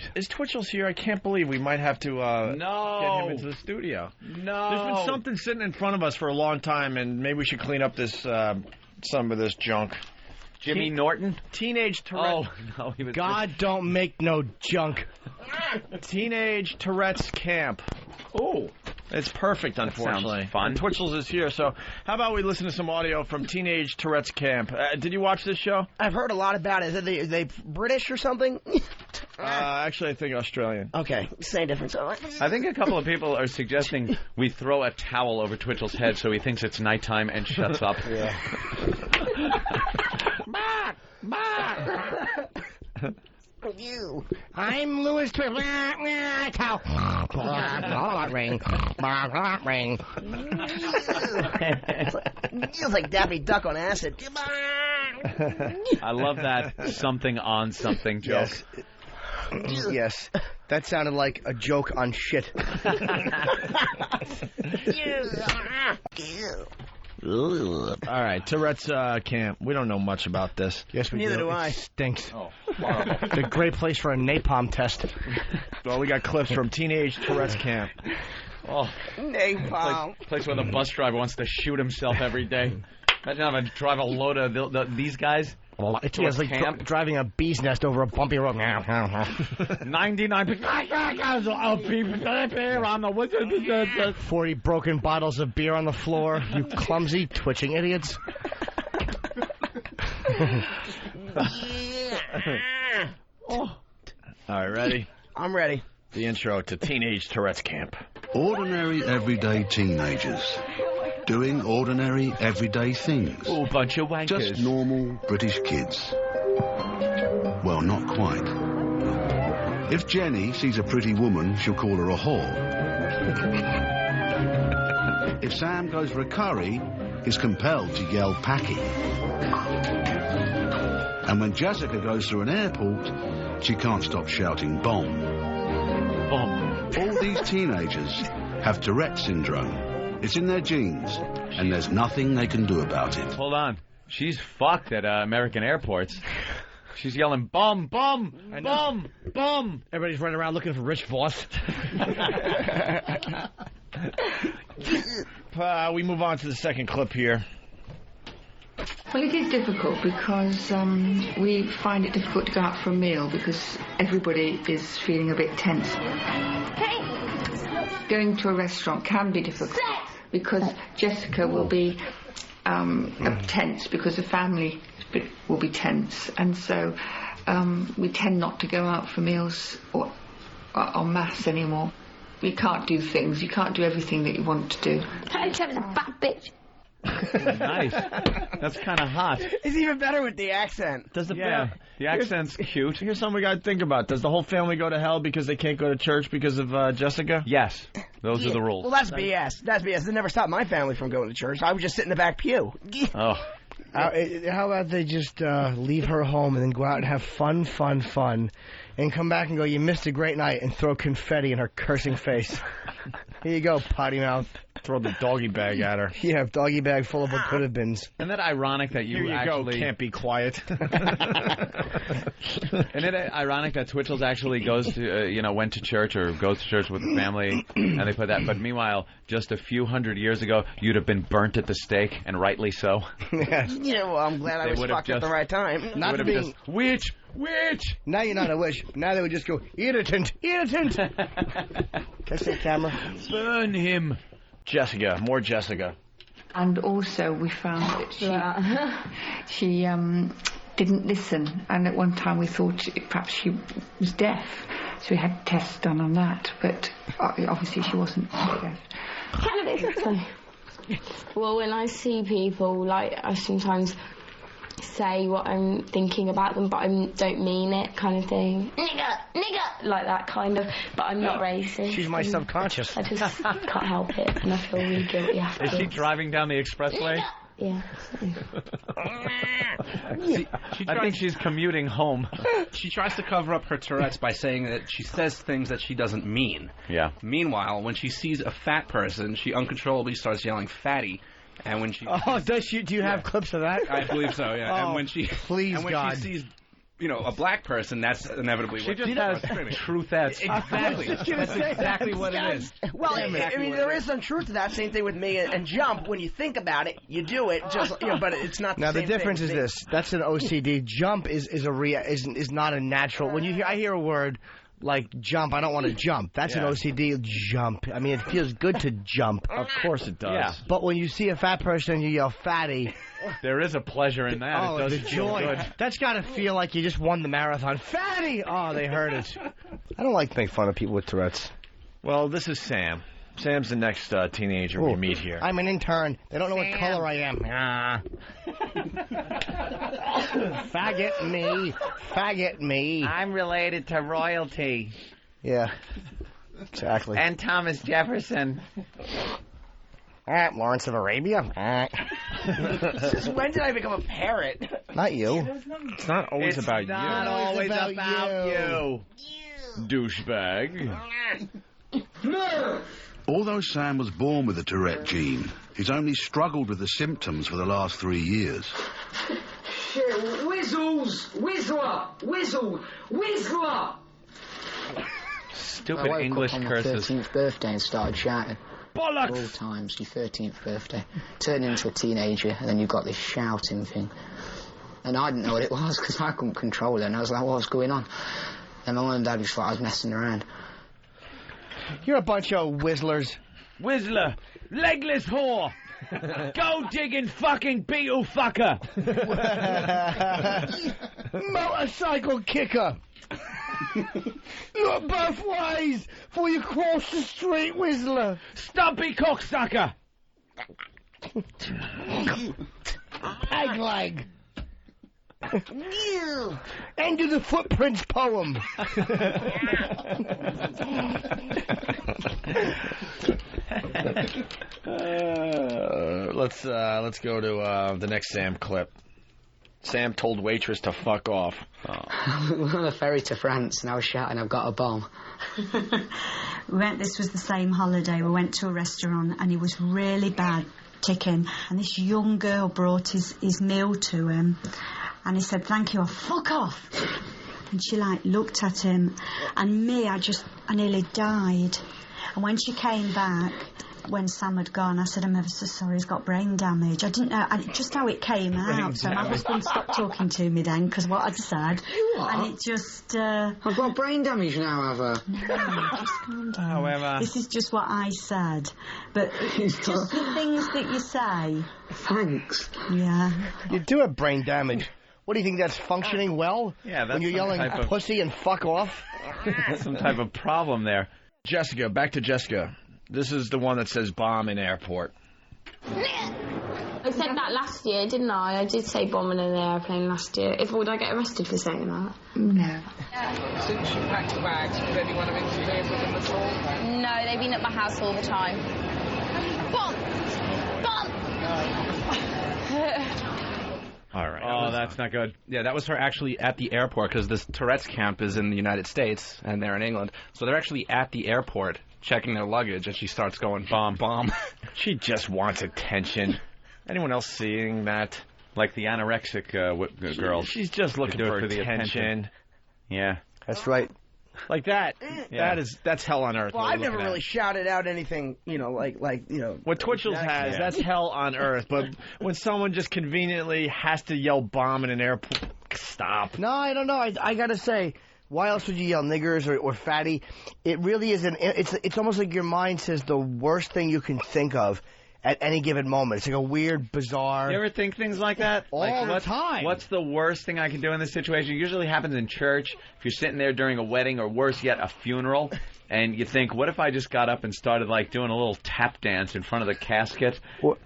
right. Is Twitchell's here? I can't believe we might have to get him into the studio. No. There's been something sitting in front of us for a long time, and maybe we should clean up this some of this junk. Jimmy Norton? Teenage Tourette. Oh, no. He was God don't make no junk. Teenage Tourette's camp. Oh. It's perfect, unfortunately. Sounds fun. And Twitchell's is here, so how about we listen to some audio from Teenage Tourette's camp? Did you watch this show? I've heard a lot about it. Are they British or something? Actually, I think Australian. Okay, same difference. I think a couple of people are suggesting we throw a towel over Twitchell's head so he thinks it's nighttime and shuts up. Yeah. You. I'm Louis Twitchell. Ring. Ring. Feels like Daffy Duck on acid. I love that something on something joke. Yes. Yes. That sounded like a joke on shit. All right, Tourette's camp. We don't know much about this. Yes, we Neither do It I. stinks. Oh, horrible. It's a great place for a napalm test. Well, we got clips from Teenage Tourette's camp. Oh, Napalm. place where the bus driver wants to shoot himself every day. Imagine having to drive a load of these guys. It's like driving a bee's nest over a bumpy road. 99 40 broken bottles of beer on the floor. You clumsy, twitching idiots. All right, ready? I'm ready. The intro to Teenage Tourette's camp. Ordinary, everyday teenagers. Doing ordinary, everyday things. Oh, bunch of wankers. Just normal British kids. Well, not quite. If Jenny sees a pretty woman, she'll call her a whore. If Sam goes for a curry, he's compelled to yell Packy. And when Jessica goes through an airport, she can't stop shouting bomb. Bomb. All these teenagers have Tourette syndrome. It's in their genes, and there's nothing they can do about it. Hold on. She's fucked at American airports. She's yelling, bum, bum, bum, bum. Everybody's running around looking for Rich Voss. We move on to the second clip here. Well, it is difficult because we find it difficult to go out for a meal because everybody is feeling a bit tense. Hey. Going to a restaurant can be difficult because Jessica will be tense because the family will be tense, and so we tend not to go out for meals or en masse anymore. You can't do things. You can't do everything that you want to do. Can't tell me a fat bitch. Nice. That's kind of hot. It's even better with the accent. Does the The accent's cute. Here's something we got to think about. Does the whole family go to hell because they can't go to church because of Jessica? Yes. Those are the rules. Well, that's BS. That's BS. It never stopped my family from going to church. I would just sit in the back pew. Oh. How about they just leave her home and then go out and have fun, and come back and go, you missed a great night, and throw confetti in her cursing face. Here you go, potty mouth. Throw the doggy bag at her. Yeah, doggy bag full of what could have been. Isn't that ironic that Here you actually... go, can't be quiet. Isn't it ironic that Twitchell's actually goes to, went to church or goes to church with the family, and they put that, but meanwhile, just a few hundred years ago, you'd have been burnt at the stake, and rightly so. Yes. Yeah, well, I'm glad I was fucked at the right time. Not to be... Witch! Now you're not a witch. Now they would just go, irritant. Can I say camera? Burn him. Jessica, more Jessica. And also we found that she didn't listen, and at one time we thought perhaps she was deaf, so we had tests done on that, but obviously she wasn't deaf. Well, when I see people, I sometimes say what I'm thinking about them, but I don't mean it, kind of thing. Nigger, like that kind of. But I'm not racist. She's my subconscious. I just can't help it, and I feel really guilty afterwards. Is she driving down the expressway? Yeah. I think she's commuting home. She tries to cover up her Tourette's by saying that she says things that she doesn't mean. Yeah. Meanwhile, when she sees a fat person, she uncontrollably starts yelling fatty. And when she does she? Do you have clips of that? I believe so. Yeah. Oh, and when she please, and when God. she sees a black person, that's inevitably She what just has Tourette's. Exactly. That's exactly what it is. Well, I mean, there is some truth to that. Same thing with me and jump. When you think about it, you do it. Just but it's not. Now the same difference thing. is this: that's an OCD. Jump is not a natural. When I hear a word like jump, I don't want to jump. That's an OCD jump. I mean, it feels good to jump. Of course it does. Yeah. But when you see a fat person and you yell fatty, There is a pleasure in that. oh, it does the feel joy. good. That's got to feel like you just won the marathon. Fatty! Oh, they heard it. I don't like to make fun of people with Tourette's. Well, this is Sam. Sam's the next teenager we meet here. I'm an intern. They don't know what color I am. Ah. Faggot me. Faggot me. I'm related to royalty. Yeah. Exactly. And Thomas Jefferson. Lawrence of Arabia. Since when did I become a parrot? Not you. It's not always about you. Not always about you. Douchebag. Although Sam was born with the Tourette gene, he's only struggled with the symptoms for the last 3 years. Whizzles! Whizzler! Whizzle! Whizzler! Stupid English curses. On my 13th birthday and started shouting. Bollocks! All times, your 13th birthday. Turned into a teenager, and then you've got this shouting thing. And I didn't know what it was, because I couldn't control it, and I was like, what's going on? And my mum and dad just thought I was messing around. You're a bunch of whizzlers. Whistler, legless whore. Go digging fucking beetle fucker. Motorcycle kicker. Look both ways before you cross the street, Whistler. Stumpy cocksucker. Egg leg. End of the footprints poem. Let's go to the next Sam clip. Sam told waitress to fuck off. We were on a ferry to France, and I was shouting, I've got a bomb. This was the same holiday. We went to a restaurant, and it was really bad ticking. And this young girl brought his meal to him, and he said, thank you, fuck off. And she, looked at him, and I nearly died. And when she came back, when Sam had gone, I said, I'm ever so sorry, he's got brain damage. I didn't know just how it came out. So my husband stopped talking to me then, because what I'd said. What? And it just... I've got brain damage now, have I? No, just calm down. However... This is just what I said. But it's just the things that you say. Thanks. Yeah. You do have brain damage. What do you think, that's functioning well? Yeah, that's when you're yelling pussy and fuck off? Some type of problem there. Jessica, back to Jessica. This is the one that says bomb in airport. I said that last year, didn't I? I did say bomb in an airplane last year. Would I get arrested for saying that? No. Since you packed the bags, did anyone have interfered with them at all? No, they've been at my house all the time. Bomb! Bomb! All right. Oh, that's not good. Yeah, that was her actually at the airport, because this Tourette's camp is in the United States, and they're in England. So they're actually at the airport checking their luggage, and she starts going, bomb, bomb. She just wants attention. Anyone else seeing that? Like the anorexic girls. She's just looking for the attention. Yeah. That's right. Like that. Yeah. That's hell on earth. Well, I've never really shouted out anything, like what Twitchell's has, that's hell on earth. But when someone just conveniently has to yell bomb in an airport, stop. No, I don't know. I gotta say, why else would you yell niggers or fatty? It really is it's almost like your mind says the worst thing you can think of at any given moment. It's like a weird, bizarre... You ever think things like that? All the time. What's the worst thing I can do in this situation? It usually happens in church. If you're sitting there during a wedding, or worse yet, a funeral, and you think, what if I just got up and started, doing a little tap dance in front of the casket?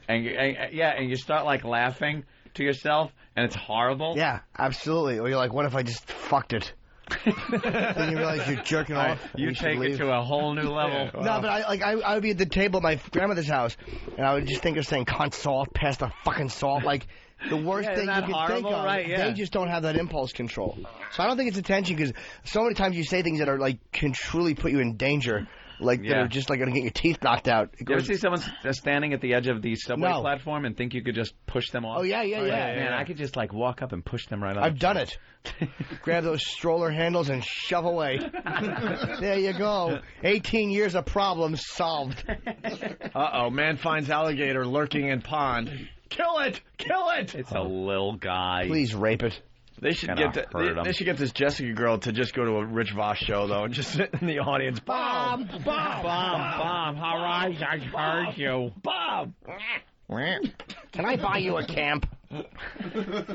And you start, laughing to yourself, and it's horrible? Yeah, absolutely. Or you're like, what if I just fucked it? Then you realize you're jerking off. You take it to a whole new level. Yeah. No, but I would be at the table at my grandmother's house, and I would just think of saying "cunt salt," pass the fucking salt, the worst thing you can think of. Right, yeah. They just don't have that impulse control. So I don't think it's attention, because so many times you say things that are can truly put you in danger. like that are just like gonna get your teeth knocked out. You ever see someone standing at the edge of the subway platform and think you could just push them off? Oh yeah. Man, I could just like walk up and push them right off. I've done it. Grab those stroller handles and shove away. There you go. 18 years of problems solved. Uh-oh, man finds alligator lurking in pond. Kill it! Kill it! It's a little guy. Please rape it. They should get this Jessica girl to just go to a Rich Voss show though and just sit in the audience. Bob, All right, I heard you. Bob. Can I buy you a camp? All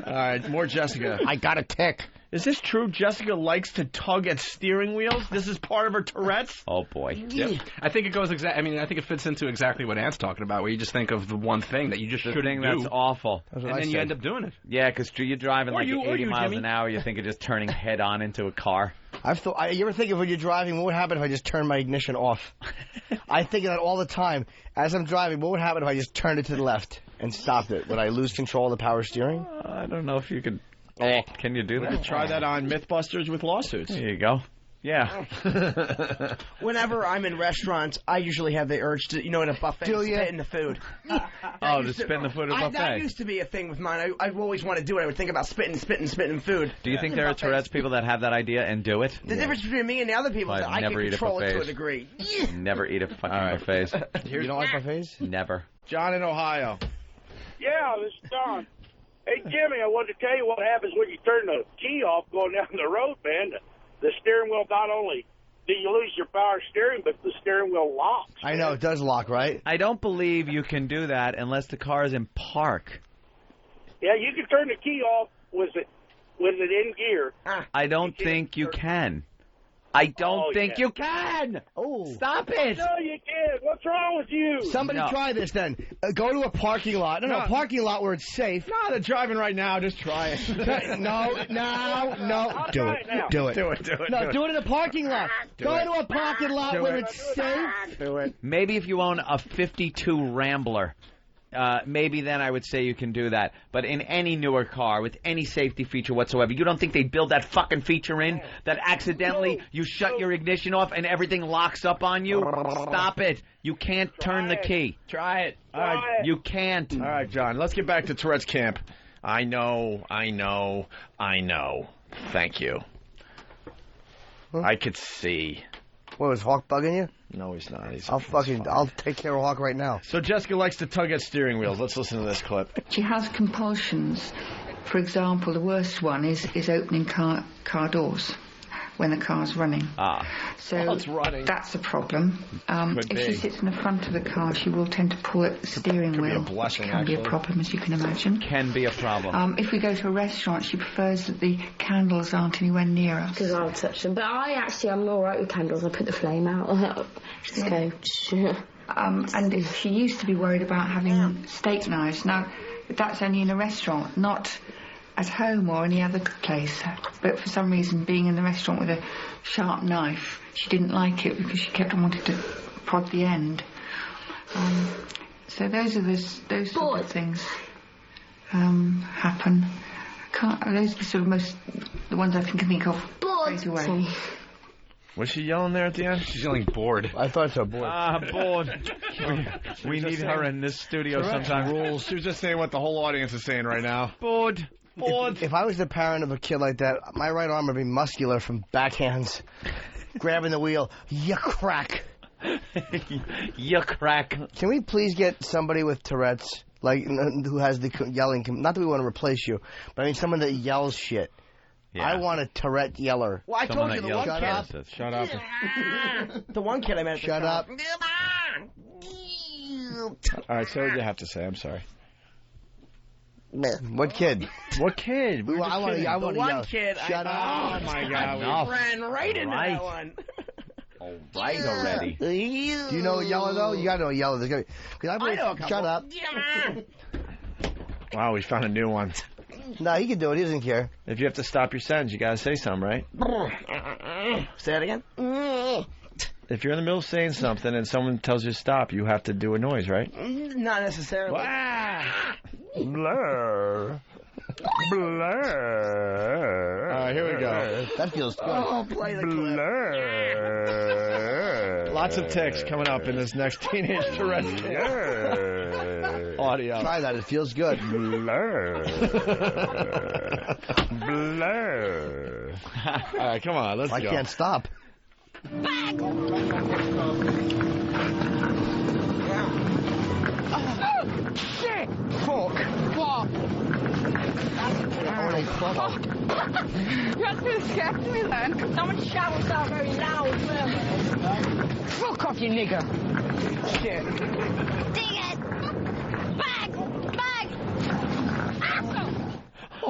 right, more Jessica. I got a tick. Is this true? Jessica likes to tug at steering wheels. This is part of her Tourette's. Oh boy. Yep. I think it goes I mean, I think it fits into exactly what Ant's talking about, where you just think of the one thing that you just shouldn't do. That's awful. And then you end up doing it. Yeah, because you're driving like 80 miles an hour. You think of just turning head on into a car. You ever think of when you're driving, what would happen if I just turned my ignition off? I think of that all the time. As I'm driving, what would happen if I just turned it to the left and stopped it? Would I lose control of the power steering? I don't know if you could. Can you do that? We could try that on Mythbusters with lawsuits. There you go. Yeah. Whenever I'm in restaurants, I usually have the urge to, in a buffet, spit in the food. To spit in the food at a buffet? That used to be a thing with mine. I always want to do it. I would think about spitting food. Do you think there are Tourette's people that have that idea and do it? The difference between me and the other people is that I can control it to a degree. Never eat a fucking buffets. You don't like buffets? Never. John in Ohio. Yeah, this is Don. Hey, Jimmy, I wanted to tell you what happens when you turn the key off going down the road, man. The steering wheel, not only do you lose your power steering, but the steering wheel locks. I know, it does lock, right? I don't believe you can do that unless the car is in park. Yeah, you can turn the key off with it in gear. I don't think you can. I don't think you can. Oh, stop it! No, you can't. What's wrong with you? Somebody try this then. Go to a parking lot. No, a parking lot where it's safe. No, they're driving right now. Just try it. No. Do it. No, do it in a parking lot. Go to a parking lot where it's safe. Do it. Maybe if you own a 52 Rambler. Maybe then I would say you can do that. But in any newer car with any safety feature whatsoever, you don't think they build that fucking feature in that accidentally you shut your ignition off and everything locks up on you? Stop it. You can't turn the key. Try it. All right. You can't. All right, John. Let's get back to Tourette's camp. I know. Thank you. I could see. What, was Hawk bugging you? No, he's not. I'll take care of Hawk right now. So Jessica likes to tug at steering wheels. Let's listen to this clip. She has compulsions. For example, the worst one is opening car doors when the car's running. So it's running. That's a problem. If she sits in the front of the car, she will tend to pull at the steering wheel. Be a blessing, can be a problem, as you can imagine. Can be a problem. If we go to a restaurant, she prefers that the candles aren't anywhere near us. Because I'll touch them. But I'm all right with candles. I put the flame out. Just go. And she used to be worried about having steak knives. Now, that's only in a restaurant, not at home or any other place. But for some reason, being in the restaurant with a sharp knife, she didn't like it because she kept on wanting to prod the end. So those sort of things happen. Those are sort of the ones I can think of straight away. Was she yelling there at the end? She's yelling bored. I thought so, bored. Bored. we need her in this studio sometime. Rules. She was just saying what the whole audience is saying right now. Bored. If I was the parent of a kid like that, my right arm would be muscular from backhands. Grabbing the wheel. You crack. You crack. Can we please get somebody with Tourette's, who has the yelling? Not that we want to replace you, but I mean someone that yells shit. Yeah. I want a Tourette yeller. Well, I told you the one kid. Shut up. The one kid I met. Shut up. All right, so what do you have to say? I'm sorry. What kid? What kid? I want to yell. Kid. Shut up. Oh, my God. Ran right into that one. All right already. Do you know a yeller, though? You got to know a yeller. I know a couple. Shut up. Wow, we found a new one. No, he can do it. He doesn't care. If you have to stop your sentence, you got to say something, right? Say that again? If you're in the middle of saying something and someone tells you to stop, you have to do a noise, right? Not necessarily. Blur. Blur. All right, here we go. That feels good. Oh, play the clip. Blur. Lots of tics coming up in this next teenage Tourette's audio. Try that. It feels good. Blur. Blur. All right, come on. Let's go. I can't stop. Shit! Fuck! Fuck! You're too scared to me then. Someone shouts out very loud. Fuck off, you nigger! Shit! Dig it! Back! Back!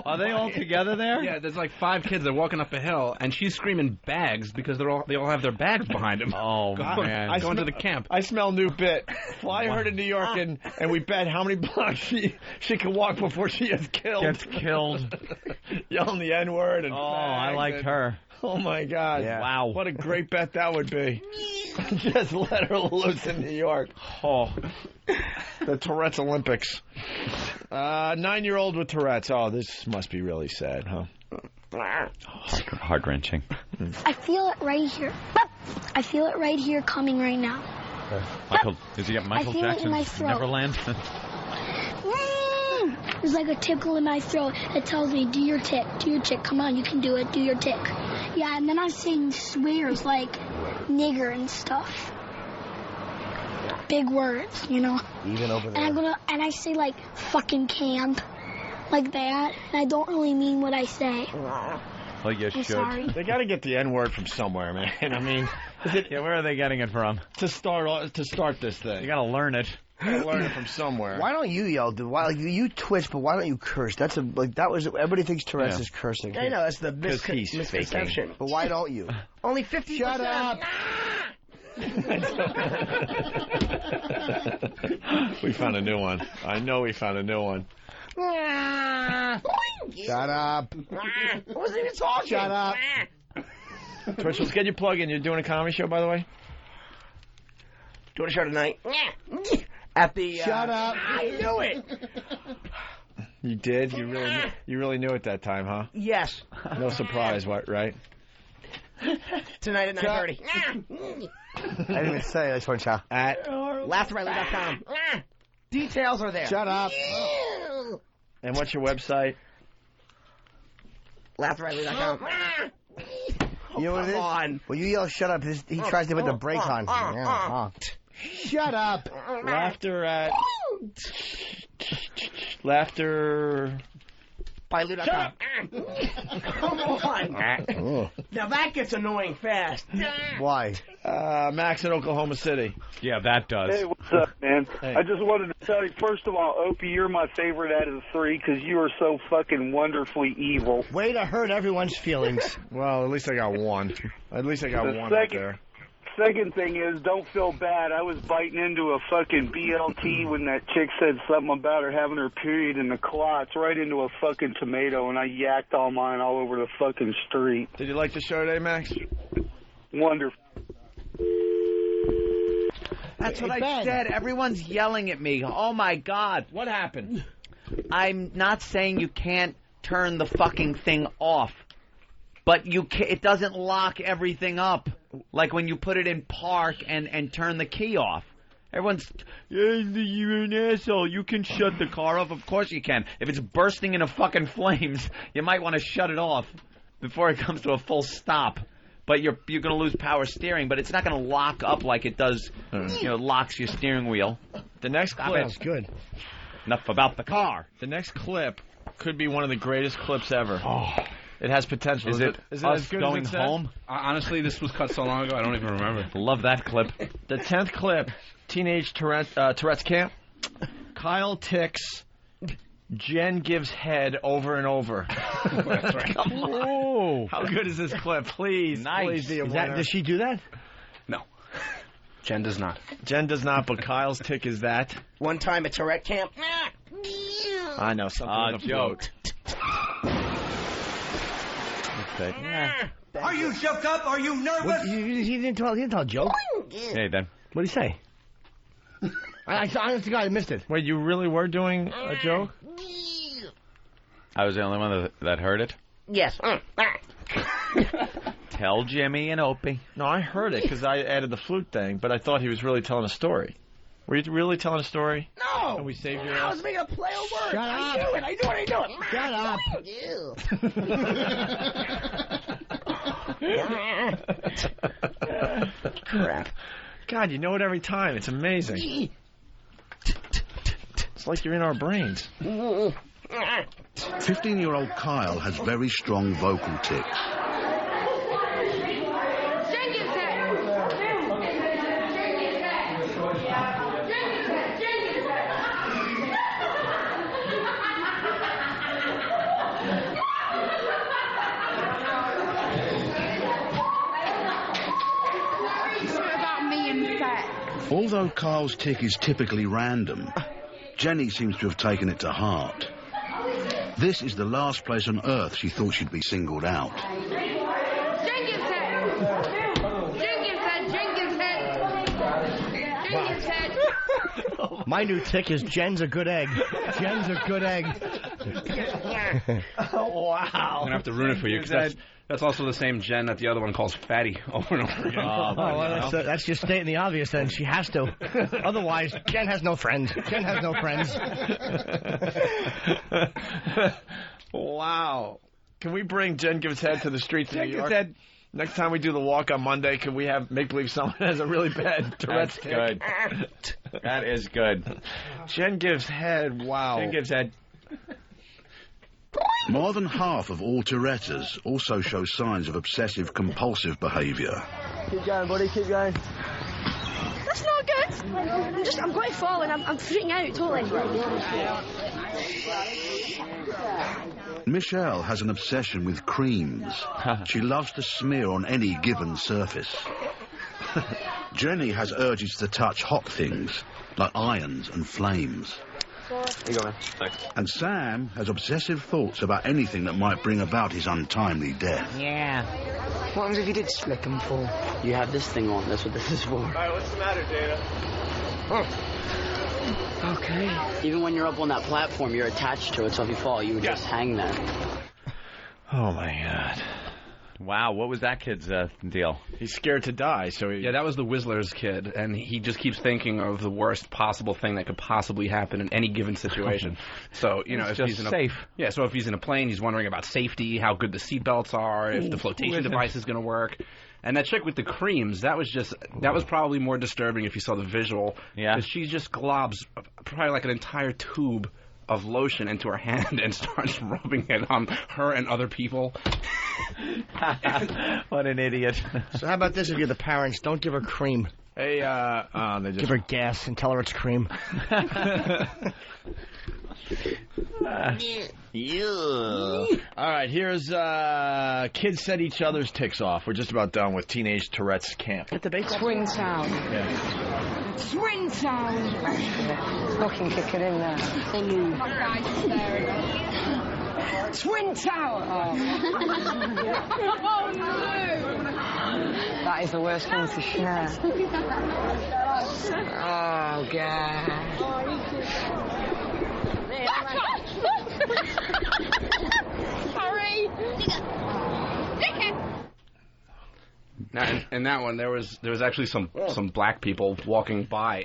Are they all together there? Yeah, there's like 5 kids. They're walking up a hill, and she's screaming bags because they all have their bags behind them. Oh, man. Going to the camp. I smell new bit. Fly her to New York, and we bet how many blocks she can walk before she gets killed. Gets killed. Yelling the N-word. And I liked her. Oh, my God. Yeah. Wow. What a great bet that would be. Just let her loose in New York. Oh. The Tourette's Olympics. 9-year-old with Tourette's. Oh, this must be really sad, huh? Heart-wrenching. I feel it right here. I feel it right here coming right now. Is he got Michael I feel it in my Jackson's throat. Neverland? There's like a tickle in my throat that tells me, do your tick, come on, you can do it, do your tick. Yeah, and then I'm saying swears like nigger and stuff. Big words, you know. Even over there. And I say like fucking camp, like that, and I don't really mean what I say. Well, you should. Sorry. They got to get the N-word from somewhere, man. I mean, where are they getting it from? To start this thing. You got to learn it. Learn it from somewhere. Why don't you yell? You twitch, but why don't you curse? Everybody thinks Tourette's is cursing. I know, that's the misconception. But why don't you? Only 50%. Shut up. We found a new one. I know we found a new one. Shut up. I wasn't even talking. Shut up. Twitch, let's get your plug in. You're doing a comedy show, by the way? Doing a show tonight. At the. Shut up. I knew it. You did? You really knew it that time, huh? Yes. No surprise, right? Tonight at 9:30. I didn't even say this one, Chow. At LaughterRiley.com. Details are there. Shut up. And what's your website? LaughterRiley.com. You know what it is? On. When you yell "shut up," he tries to put the brakes on. Shut up. Laughter. Bylou.com. Come on. Now that gets annoying fast. Why? Max in Oklahoma City. Yeah, that does. Hey, what's up, man? Hey. I just wanted to tell you, first of all, Opie, you're my favorite out of the 3 because you are so fucking wonderfully evil. Way to hurt everyone's feelings. Well, at least I got one. At least I got one out there. Second thing is, don't feel bad. I was biting into a fucking BLT when that chick said something about her having her period in the clots, right into a fucking tomato, and I yacked all mine all over the fucking street. Did you like the show today, Max? Wonderful. That's what I said. Everyone's yelling at me. Oh, my God. What happened? I'm not saying you can't turn the fucking thing off, but it doesn't lock everything up. Like when you put it in park and turn the key off. Everyone's, you're an asshole. You can shut the car off. Of course you can. If it's bursting into fucking flames, you might want to shut it off before it comes to a full stop. But you're going to lose power steering, but it's not going to lock up like it does, locks your steering wheel. The next clip. That's good. Enough about the car. The next clip could be one of the greatest clips ever. Oh. It has potential. Is it as good going as it home? Honestly, this was cut so long ago, I don't even remember. Love that clip. The 10th clip, teenage Tourette's camp. Kyle tics. Jen gives head over and over. That's right. Come on. How good is this clip? Please. Nice. Please be a winner. Does she do that? No. Jen does not. Jen does not, but Kyle's tick is that. One time at Tourette camp. I know, something in a joke. Okay. Are you shook up? Are you nervous? He didn't tell a joke. Hey, then. What did he say? I honest to God, I missed it. Wait, you really were doing a joke? I was the only one that heard it? Yes. Tell Jimmy and Opie. No, I heard it because I added the flute thing, but I thought he was really telling a story. Were you really telling a story? No! And we saved your I ass? was making a play on words. Shut I up. knew it. Shut up. Crap. God, you know it every time. It's amazing. It's like you're in our brains. 15-year-old Kyle has very strong vocal tics. Although Kyle's tic is typically random, Jenny seems to have taken it to heart. This is the last place on earth she thought she'd be singled out. My new tic is Jen's a good egg. Jen's a good egg. Wow. I'm going to have to ruin it for you because that's also the same Jen that the other one calls fatty over and over again. Well, that's just stating the obvious then. She has to. Otherwise, Jen has no friends. Jen has no friends. Wow. Can we bring Jen Gives Head to the streets of Jen New Gives York? Head. Next time we do the walk on Monday, can we have make-believe someone has a really bad Tourette's That's good. That is good. Jen Gives Head, wow. Jen Gives Head. More than half of all Tourettes also show signs of obsessive compulsive behaviour. Keep going, buddy. Keep going. That's not good. I'm going forward. I'm freaking out totally. Michelle has an obsession with creams. She loves to smear on any given surface. Jenny has urges to touch hot things, like irons and flames. Here you go, man. Thanks. And Sam has obsessive thoughts about anything that might bring about his untimely death. Yeah. What happens if you did slip and fall? You have this thing on. That's what this is for. All right, what's the matter, Dana? Okay. Even when you're up on that platform, you're attached to it, so if you fall, you would just hang there. Oh, my God. Wow, what was that kid's deal? He's scared to die, so Yeah, that was the Whistler's kid, and he just keeps thinking of the worst possible thing that could possibly happen in any given situation. So, you know, It's if just he's in safe. so if he's in a plane, he's wondering about safety, how good the seatbelts are, if the flotation device is going to work. And that chick with the creams, that was probably more disturbing if you saw the visual. Yeah. Because she just globs probably like an entire tube of lotion into her hand and starts rubbing it on her and other people. What an idiot. So how about this if you're the parents? Don't give her cream. Hey, they just... Give her gas and tell her it's cream. All right, here's kids set each other's tics off. We're just about done with teenage Tourette's camp. At the baseball. Twin sound. Yeah. Twin sound. Fucking kick it in there. Twin tower. Oh no. That is the worst thing to share. Oh god. Sorry. Now, in that one, there was actually some black people walking by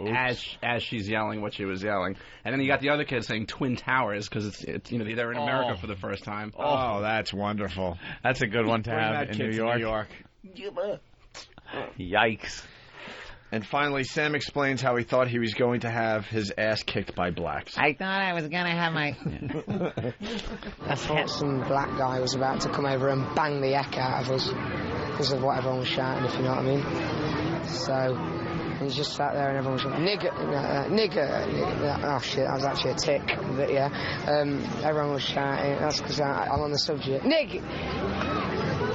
as she's yelling what she was yelling, and then you got the other kid saying Twin Towers because it's they're in America for the first time. Oh, that's wonderful. That's a good one to Bring have that in kid New to York. New York. Yikes. And finally, Sam explains how he thought he was going to have his ass kicked by blacks. I thought I was going to have my... I thought some black guy was about to come over and bang the heck out of us because of what everyone was shouting, if you know what I mean. So he just sat there and everyone was like, nigger, nigger. Oh shit, that was actually a tick. But yeah, everyone was shouting. That's because I'm on the subject. Nigger!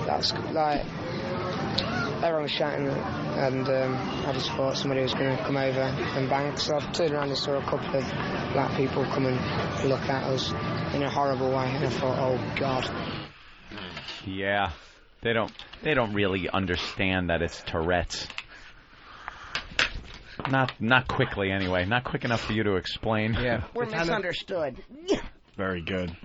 That's like... Everyone was shouting, and I just thought somebody was going to come over and bang. So I turned around and saw a couple of black people come and look at us in a horrible way, and I thought, oh God. Yeah, they don't really understand that it's Tourette's. Not quickly anyway. Not quick enough for you to explain. We're misunderstood. Very good.